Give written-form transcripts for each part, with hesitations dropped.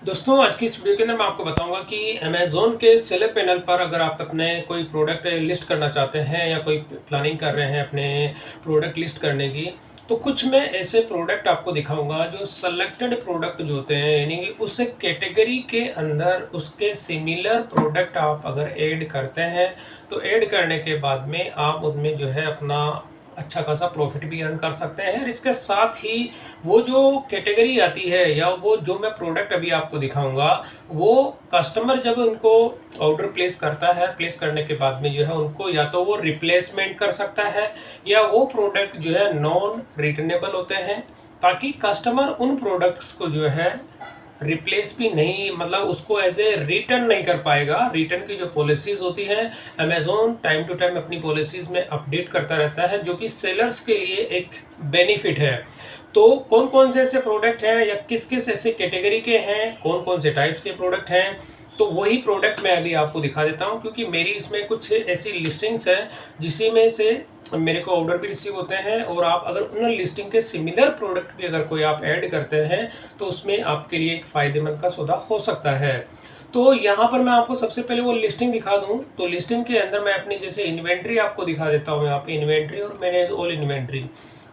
दोस्तों आज की इस वीडियो के अंदर मैं आपको बताऊंगा कि अमेज़न के सेलर पैनल पर अगर आप अपने कोई प्रोडक्ट लिस्ट करना चाहते हैं या कोई प्लानिंग कर रहे हैं अपने प्रोडक्ट लिस्ट करने की, तो कुछ मैं ऐसे प्रोडक्ट आपको दिखाऊंगा जो सेलेक्टेड प्रोडक्ट जो होते हैं, यानी कि उस कैटेगरी के अंदर उसके सिमिलर प्रोडक्ट आप अगर ऐड करते हैं तो ऐड करने के बाद में आप उनमें जो है अपना अच्छा खासा प्रॉफिट भी अर्न कर सकते हैं। और इसके साथ ही वो जो कैटेगरी आती है या वो जो मैं प्रोडक्ट अभी आपको दिखाऊंगा, वो कस्टमर जब उनको ऑर्डर प्लेस करता है, प्लेस करने के बाद में जो है उनको या तो वो रिप्लेसमेंट कर सकता है या वो प्रोडक्ट जो है नॉन रिटर्नेबल होते हैं, ताकि कस्टमर उन प्रोडक्ट्स को जो है रिप्लेस भी नहीं, मतलब उसको एज ए रिटर्न नहीं कर पाएगा। रिटर्न की जो पॉलिसीज होती हैं, अमेज़न टाइम टू टाइम अपनी पॉलिसीज में अपडेट करता रहता है, जो कि सेलर्स के लिए एक बेनिफिट है। तो कौन कौन से ऐसे प्रोडक्ट हैं या किस किस ऐसे कैटेगरी के हैं, कौन कौन से टाइप्स के प्रोडक्ट हैं, तो वही प्रोडक्ट मैं अभी आपको दिखा देता हूं, क्योंकि मेरी इसमें कुछ ऐसी लिस्टिंग्स हैं जिसी में से मेरे को ऑर्डर भी रिसीव होते हैं। और आप अगर उन लिस्टिंग के सिमिलर प्रोडक्ट भी अगर कोई आप ऐड करते हैं तो उसमें आपके लिए एक फ़ायदेमंद का सौदा हो सकता है। तो यहाँ पर मैं आपको सबसे पहले वो लिस्टिंग दिखा दूँ, तो लिस्टिंग के अंदर मैं अपनी जैसे इन्वेंट्री आपको दिखा देता हूँ। यहाँ पे इन्वेंट्री और मैनेज ऑल इन्वेंट्री,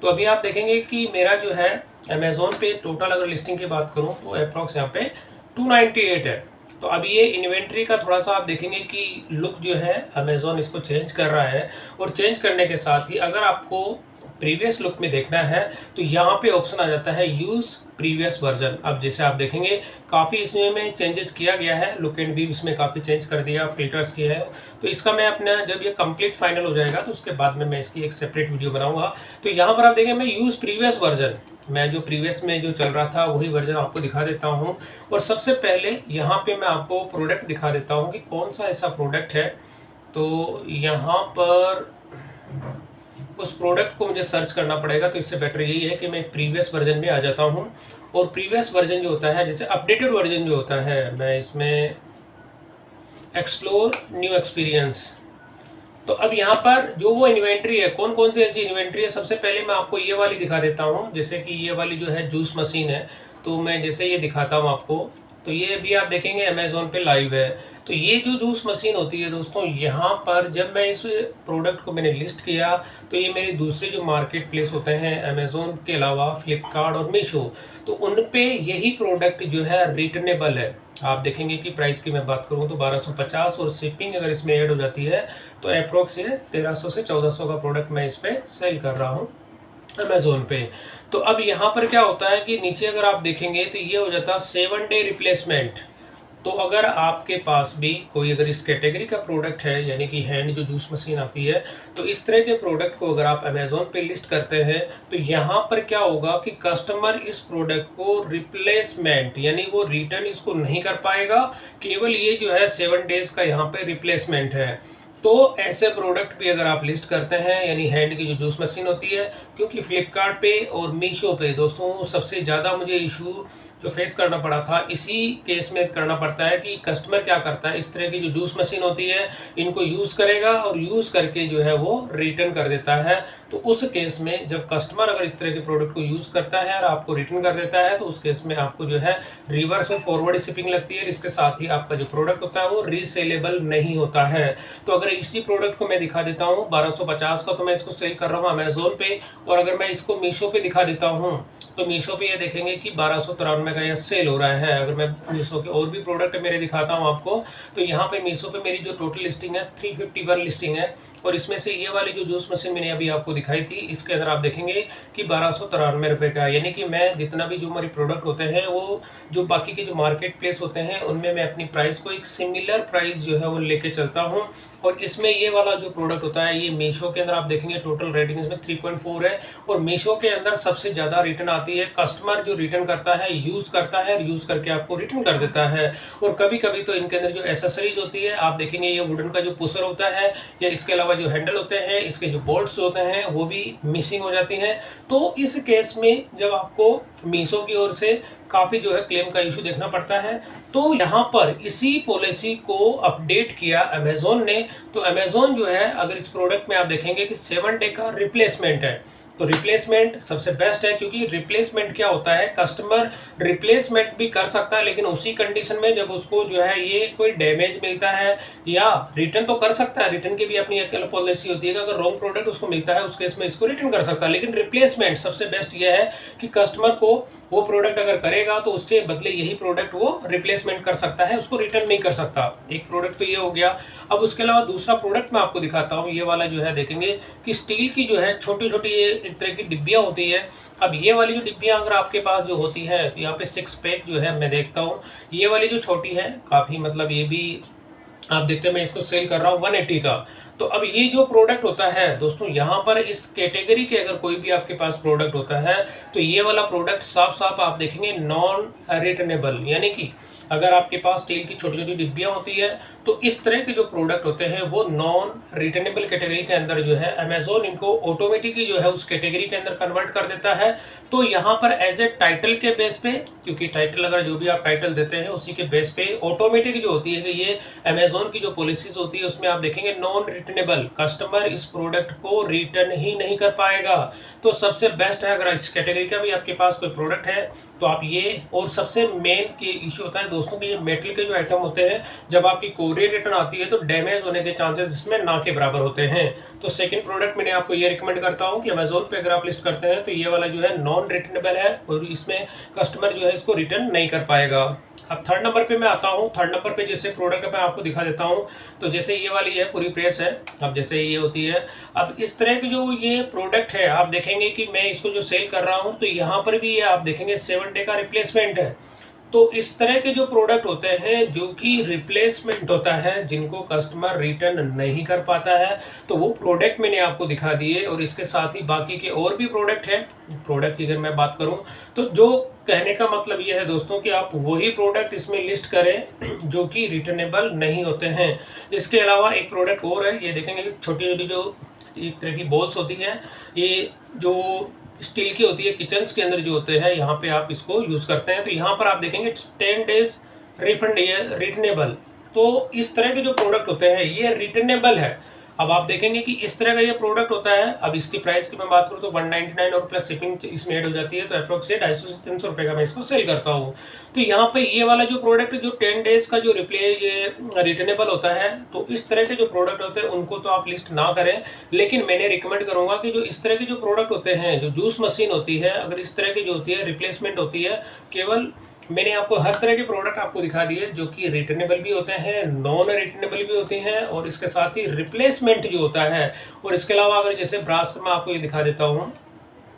तो अभी आप देखेंगे कि मेरा जो है अमेज़न पे टोटल अगर लिस्टिंग की बात करूँ तो अप्रॉक्स यहाँ पे 298 है। तो अब ये इन्वेंट्री का थोड़ा सा आप देखेंगे कि लुक जो है अमेज़न इसको चेंज कर रहा है। और चेंज करने के साथ ही अगर आपको प्रीवियस लुक में देखना है तो यहाँ पे ऑप्शन आ जाता है यूज़ प्रीवियस वर्जन। अब जैसे आप देखेंगे काफ़ी इसमें में चेंजेस किया गया है, लुक एंड व्यू इसमें काफ़ी चेंज कर दिया, फिल्टर्स किए हैं। तो इसका मैं अपना जब ये कंप्लीट फाइनल हो जाएगा तो उसके बाद में मैं इसकी एक सेपरेट वीडियो बनाऊंगा। तो यहाँ पर आप देखेंगे मैं यूज़ प्रीवियस वर्जन, मैं जो प्रीवियस में जो चल रहा था वही वर्जन आपको दिखा देता हूँ। और सबसे पहले यहाँ पे मैं आपको प्रोडक्ट दिखा देता हूँ कि कौन सा ऐसा प्रोडक्ट है। तो यहाँ पर उस प्रोडक्ट को मुझे सर्च करना पड़ेगा, तो इससे बेटर यही है कि मैं प्रीवियस वर्जन में आ जाता हूँ। और प्रीवियस वर्जन जो होता है, जैसे अपडेटेड वर्जन जो होता है, मैं इसमें एक्सप्लोर न्यू एक्सपीरियंस, तो अब यहाँ पर जो वो इन्वेंट्री है, कौन कौन सी ऐसी इन्वेंट्री है, सबसे पहले मैं आपको ये वाली दिखा देता हूँ। जैसे कि ये वाली जो है जूस मशीन है, तो मैं जैसे ये दिखाता हूँ आपको, तो ये अभी आप देखेंगे अमेज़न पे लाइव है। तो ये जो जूस मशीन होती है दोस्तों, यहाँ पर जब मैं इस प्रोडक्ट को मैंने लिस्ट किया तो ये मेरे दूसरे जो मार्केट प्लेस होते हैं अमेज़न के अलावा फ्लिपकार्ट और मीशो, तो उन पे यही प्रोडक्ट जो है रिटर्नेबल है। आप देखेंगे कि प्राइस की मैं बात करूँ तो 1250, और शिपिंग अगर इसमें ऐड हो जाती है तो अप्रोक्स 1300 से 1400 का प्रोडक्ट मैं इस पर सेल कर रहा हूँ अमेज़न पे। तो अब यहाँ पर क्या होता है कि नीचे अगर आप देखेंगे तो ये हो जाता है 7 डे रिप्लेसमेंट। तो अगर आपके पास भी कोई अगर इस कैटेगरी का प्रोडक्ट है, यानी कि हैंड जो जूस मशीन आती है, तो इस तरह के प्रोडक्ट को अगर आप अमेज़न पे लिस्ट करते हैं तो यहाँ पर क्या होगा कि कस्टमर इस प्रोडक्ट को रिप्लेसमेंट यानी वो रिटर्न इसको नहीं कर पाएगा, केवल ये जो है 7 डेज का यहाँ पे रिप्लेसमेंट है। तो ऐसे प्रोडक्ट भी अगर आप लिस्ट करते हैं, यानी हैंड की जो जूस मशीन होती है, क्योंकि फ्लिपकार्ट पे और मीशो पे दोस्तों सबसे ज़्यादा मुझे इशू जो फेस करना पड़ा था, इसी केस में करना पड़ता है कि कस्टमर क्या करता है, इस तरह की जो जूस मशीन होती है इनको यूज़ करेगा और यूज़ करके जो है वो रिटर्न कर देता है। तो उस केस में जब कस्टमर अगर इस तरह के प्रोडक्ट को यूज़ करता है और आपको रिटर्न कर देता है, तो उस केस में आपको जो है रिवर्स और फॉरवर्ड शिपिंग लगती है। इसके साथ ही आपका जो प्रोडक्ट होता है वो रीसेलेबल नहीं होता है। तो अगर इसी प्रोडक्ट को मैं दिखा देता हूँ 1250 का, तो मैं इसको सेल कर रहा हूँ अमेज़न पे। और अगर मैं इसको मीशो पे दिखा देता हूँ तो मीशो पे ये देखेंगे कि 1293 का यह सेल हो रहा है। अगर मैं मीशो के और भी प्रोडक्ट मेरे दिखाता हूँ आपको, तो यहाँ पे मीशो पे मेरी जो टोटल लिस्टिंग है 351 लिस्टिंग है। और इसमें से ये वाली जो जूस मशीन मैंने अभी आपको दिखाई थी, इसके अंदर आप देखेंगे कि 1293 रुपये का, यानी कि मैं जितना भी जो हमारी प्रोडक्ट होते हैं वो जो बाकी के जो मार्केट प्लेस होते हैं उनमें मैं अपनी प्राइस को एक सिमिलर प्राइस जो है वो लेके चलता हूँ। और इसमें ये वाला जो प्रोडक्ट होता है, ये मीशो के अंदर आप देखेंगे टोटल रेटिंग इसमें 3.4 है। और मीशो के अंदर सबसे ज़्यादा रिटर्न आती है, कस्टमर जो रिटर्न करता है, यूज़ करता है और यूज़ करके आपको रिटर्न कर देता है। और कभी कभी तो इनके अंदर जो एसेसरीज होती है, आप देखेंगे ये वुडन का जो पुशर होता है या इसके अलावा जो हैंडल होते हैं, इसके जो बोल्ट्स होते हैं वो भी मिसिंग हो जाती हैं। तो इस केस में जब आपको मीशो की ओर से काफ़ी जो है क्लेम का इशू देखना पड़ता है, तो यहाँ पर इसी पॉलिसी को अपडेट किया अमेज़न ने। तो अमेज़न जो है, अगर इस प्रोडक्ट में आप देखेंगे कि 7 डे का रिप्लेसमेंट है, तो रिप्लेसमेंट सबसे बेस्ट है, क्योंकि रिप्लेसमेंट क्या होता है, कस्टमर रिप्लेसमेंट भी कर सकता है लेकिन उसी कंडीशन में जब उसको जो है ये कोई डैमेज मिलता है, या रिटर्न तो कर सकता है, रिटर्न की भी अपनी एक पॉलिसी होती है कि अगर रॉन्ग प्रोडक्ट उसको मिलता है उस केस में इसको रिटर्न कर सकता है। लेकिन रिप्लेसमेंट सबसे बेस्ट ये है कि कस्टमर को वो प्रोडक्ट अगर करेगा तो उसके बदले यही प्रोडक्ट वो रिप्लेसमेंट कर सकता है, उसको रिटर्न नहीं कर सकता। एक प्रोडक्ट तो ये हो गया। अब उसके अलावा दूसरा प्रोडक्ट मैं आपको दिखाता हूँ, ये वाला जो है देखेंगे कि स्टील की जो है छोटी छोटी ये एक तरह की डिब्बियाँ होती है। अब ये वाली जो डिब्बियाँ अगर आपके पास जो होती है तो यहाँ पे 6 पैक जो है मैं देखता हूँ, ये वाली जो छोटी है काफ़ी मतलब ये भी आप देखते हैं मैं इसको सेल कर रहा हूँ 180 का। तो अब ये जो प्रोडक्ट होता है दोस्तों, यहाँ पर इस कैटेगरी के अगर कोई भी आपके पास प्रोडक्ट होता है तो ये वाला प्रोडक्ट साफ साफ आप देखेंगे नॉन रिटर्नेबल, यानी कि अगर आपके पास स्टील की छोटी छोटी डिब्बियाँ होती है तो इस तरह के जो प्रोडक्ट होते हैं वो नॉन रिटर्नेबल कैटेगरी के अंदर जो है अमेजोन इनको ऑटोमेटिकली जो है उस कैटेगरी के अंदर कन्वर्ट कर देता है। तो यहाँ पर एज ए टाइटल के बेस पे, क्योंकि टाइटल अगर जो भी आप टाइटल देते हैं उसी के बेस पे ऑटोमेटिक जो होती है कि ये अमेजोन की जो पॉलिसीज होती है उसमें आप देखेंगे नॉन रिटर्नेबल, कस्टमर इस प्रोडक्ट को रिटर्न ही नहीं कर पाएगा। तो सबसे बेस्ट है अगर इस कैटेगरी का भी आपके पास कोई प्रोडक्ट है तो आप ये, और सबसे मेन की इश्यू होता है दोस्तों कि ये मेटल के जो आइटम होते हैं जब आपकी कोरियर रिटर्न आती है तो डैमेज होने के चांसेस इसमें ना के बराबर होते हैं। तो सेकंड प्रोडक्ट मैंने आपको ये रिकमेंड करता हूँ कि अमेजोन पे अगर आप लिस्ट करते हैं तो ये वाला जो है नॉन रिटर्नेबल है और इसमें कस्टमर जो है इसको रिटर्न नहीं कर पाएगा। अब थर्ड नंबर पे मैं आता हूँ। थर्ड नंबर पे जैसे प्रोडक्ट मैं आपको दिखा देता हूँ, तो जैसे ये वाली है पूरी प्रेस है। अब जैसे ये होती है, अब इस तरह की जो ये प्रोडक्ट है आप देखेंगे कि मैं इसको जो सेल कर रहा हूँ तो यहाँ पर भी ये आप देखेंगे 7 डे का रिप्लेसमेंट है। तो इस तरह के जो प्रोडक्ट होते हैं जो कि रिप्लेसमेंट होता है, जिनको कस्टमर रिटर्न नहीं कर पाता है, तो वो प्रोडक्ट मैंने आपको दिखा दिए। और इसके साथ ही बाकी के और भी प्रोडक्ट हैं। प्रोडक्ट की अगर मैं बात करूं तो जो कहने का मतलब ये है दोस्तों कि आप वही प्रोडक्ट इसमें लिस्ट करें जो कि रिटर्नेबल नहीं होते हैं। इसके अलावा एक प्रोडक्ट और है, ये देखेंगे छोटी छोटी जो एक तरह की बॉल्स होती हैं, ये जो स्टील की होती है, किचन्स के अंदर जो होते हैं यहाँ पे आप इसको यूज़ करते हैं। तो यहाँ पर आप देखेंगे 10 डेज रिफंड ये रिटर्नेबल। तो इस तरह के जो प्रोडक्ट होते हैं ये रिटर्नेबल है। अब आप देखेंगे कि इस तरह का ये प्रोडक्ट होता है। अब इसकी प्राइस की मैं बात करूँ तो 199 और प्लस शिपिंग इसमें ऐड हो जाती है, तो अप्रोक्स 250 से 300 रुपये का मैं इसको सेल करता हूँ। तो यहाँ पे ये वाला जो प्रोडक्ट जो 10 डेज का जो ये रिटर्नेबल होता है, तो इस तरह के जो प्रोडक्ट होते हैं उनको तो आप लिस्ट ना करें। लेकिन मैंने रिकमेंड करूँगा कि जो इस तरह के जो प्रोडक्ट होते हैं, जो जूस मशीन होती है, अगर इस तरह की जो होती है रिप्लेसमेंट होती है, केवल मैंने आपको हर तरह के प्रोडक्ट आपको दिखा दिए जो कि रिटर्नेबल भी होते हैं, नॉन रिटर्नेबल भी होते हैं, और इसके साथ ही रिप्लेसमेंट जो होता है। और इसके अलावा अगर जैसे ब्रास का मैं आपको ये दिखा देता हूँ,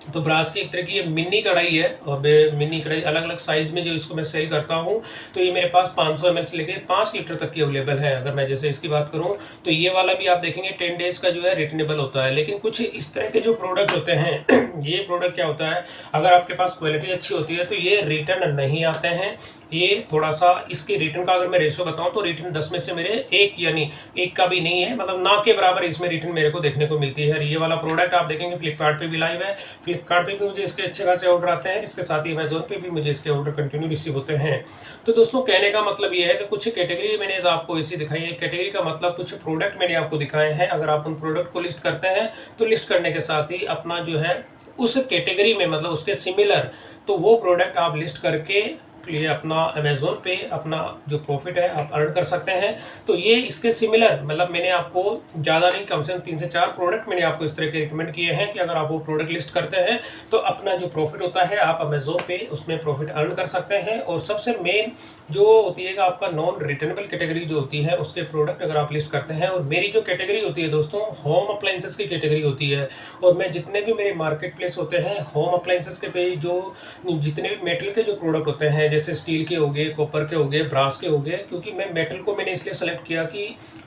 तो ब्रास की एक तरह की ये मिनी कढ़ाई है, और मिनी कढ़ाई अलग अलग साइज में जो इसको मैं सेल करता हूँ। तो ये मेरे पास 500 ml से लेके 5 लीटर तक की अवेलेबल है। अगर मैं जैसे इसकी बात करूँ तो ये वाला भी आप देखेंगे 10 डेज का जो है रिटर्नेबल होता है। लेकिन कुछ इस तरह के जो प्रोडक्ट होते हैं ये प्रोडक्ट क्या होता है, अगर आपके पास क्वालिटी अच्छी होती है तो ये रिटर्न नहीं आते हैं। ये थोड़ा सा इसके रिटर्न का अगर मैं रेशो बताऊं तो रिटर्न 10 में से मेरे 1 यानी 1 का भी नहीं है, मतलब ना के बराबर इसमें रिटर्न मेरे को देखने को मिलती है। ये वाला प्रोडक्ट आप देखेंगे फ्लिपकार्ट पे भी लाइव है, फ्लिपकार्ट पे भी मुझे इसके अच्छे खासे ऑर्डर आते हैं, इसके साथ ही अमेजोन पे भी मुझे इसके ऑर्डर कंटिन्यू रिसीव होते हैं। तो दोस्तों कहने का मतलब ये है कि कुछ कैटेगरी मैंने आपको ऐसी दिखाई है। कैटेगरी का मतलब कुछ प्रोडक्ट मैंने आपको दिखाए हैं, अगर आप उन प्रोडक्ट को लिस्ट करते हैं तो लिस्ट करने के साथ ही अपना जो है उस कैटेगरी में मतलब उसके सिमिलर तो वो प्रोडक्ट आप लिस्ट करके ये अपना अमेजोन पे अपना जो प्रॉफिट है आप अर्न कर सकते हैं। तो ये इसके सिमिलर मतलब मैंने आपको ज़्यादा नहीं, कम से कम 3 से 4 प्रोडक्ट मैंने आपको इस तरह के रिकमेंड किए हैं कि अगर आप वो प्रोडक्ट लिस्ट करते हैं तो अपना जो प्रॉफिट होता है आप अमेजोन पे उसमें प्रॉफिट अर्न कर सकते हैं। और सबसे मेन जो होती है आपका नॉन रिटर्नेबल कैटेगरी जो होती है उसके प्रोडक्ट अगर आप लिस्ट करते हैं, और मेरी जो कैटेगरी होती है दोस्तों होम अप्लाइंसेस की कैटेगरी होती है। और मैं जितने भी मेरे मार्केट प्लेस होते हैं होम अप्लाइंसेस के पे जो जितने भी मेटल के जो प्रोडक्ट होते हैं, जैसे स्टील के हो गए, कॉपर के हो गए, ब्रास के हो गए, क्योंकि मैं मेटल को मैंने इसलिए सेलेक्ट किया कि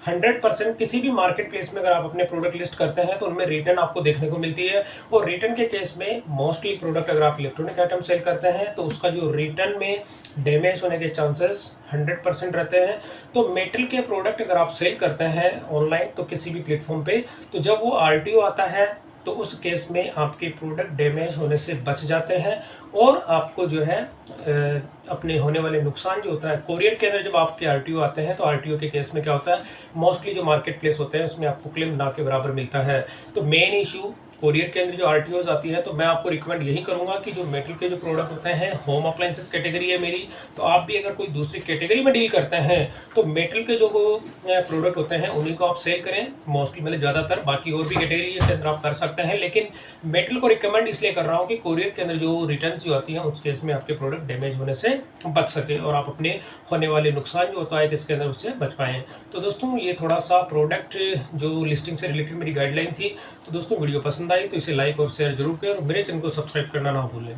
100% किसी भी मार्केट प्लेस में अगर आप अपने प्रोडक्ट लिस्ट करते हैं तो उनमें रिटर्न आपको देखने को मिलती है। और रिटर्न के केस में मोस्टली प्रोडक्ट अगर आप इलेक्ट्रॉनिक आइटम सेल करते हैं तो उसका जो रिटर्न में डैमेज होने के चांसेस 100% रहते हैं। तो मेटल के प्रोडक्ट अगर आप सेल करते हैं ऑनलाइन तो किसी भी प्लेटफॉर्म पे, तो जब वो RTO आता है तो उस केस में आपके प्रोडक्ट डैमेज होने से बच जाते हैं, और आपको जो है अपने होने वाले नुकसान जो होता है कोरियर के अंदर जब आपके RTO आते हैं तो RTO के केस में क्या होता है, मोस्टली जो मार्केट प्लेस होते हैं उसमें आपको क्लेम ना के बराबर मिलता है। तो मेन इशू कोरियर के अंदर जो आरटीओज आती है, तो मैं आपको रिकमेंड यही करूंगा कि जो मेटल के जो प्रोडक्ट होते हैं, होम अप्लायंसेस कैटेगरी है मेरी, तो आप भी अगर कोई दूसरी कैटेगरी में डील करते हैं तो मेटल के जो प्रोडक्ट होते हैं उन्हीं को आप सेल करें मोस्टली, मतलब ज़्यादातर। बाकी और भी कैटेगरी के अंदर आप कर सकते हैं, लेकिन मेटल को रिकमेंड इसलिए कर रहा हूँ कि कोरियर के अंदर जो रिटर्न जो आती हैं उस केस में आपके प्रोडक्ट डैमेज होने से बच सके और आप अपने होने वाले नुकसान जो होता है इसके अंदर उससे बच पाएँ। तो दोस्तों ये थोड़ा सा प्रोडक्ट जो लिस्टिंग से रिलेटेड मेरी गाइडलाइन थी। तो दोस्तों वीडियो पसंद आई तो इसे लाइक और शेयर जरूर करें और मेरे चैनल को सब्सक्राइब करना ना भूलें।